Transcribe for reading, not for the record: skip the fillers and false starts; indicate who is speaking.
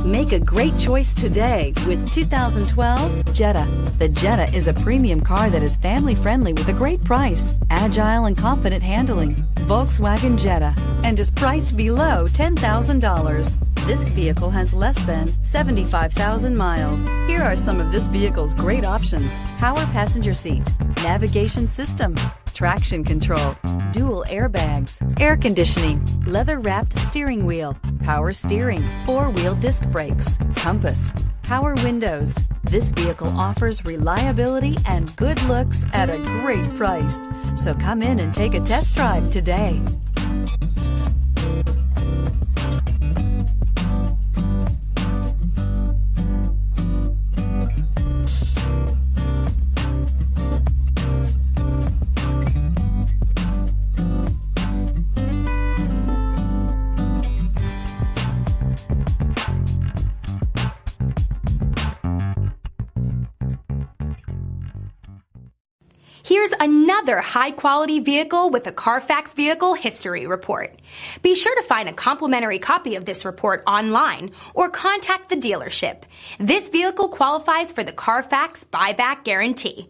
Speaker 1: Make a great choice today with 2012 Jetta. The Jetta is a premium car that is family-friendly with a great price, agile and confident handling. Volkswagen Jetta, and is priced below $10,000. This vehicle has less than 75,000 miles. Here are some of this vehicle's great options: power passenger seat, navigation system, traction control, dual airbags, air conditioning, leather-wrapped steering wheel, power steering, four-wheel disc brakes, compass, power windows. This vehicle offers reliability and good looks at a great price. So come in and take a test drive today.
Speaker 2: Here's another high-quality vehicle with a Carfax Vehicle History Report. Be sure to find a complimentary copy of this report online or contact the dealership. This vehicle qualifies for the Carfax Buyback Guarantee.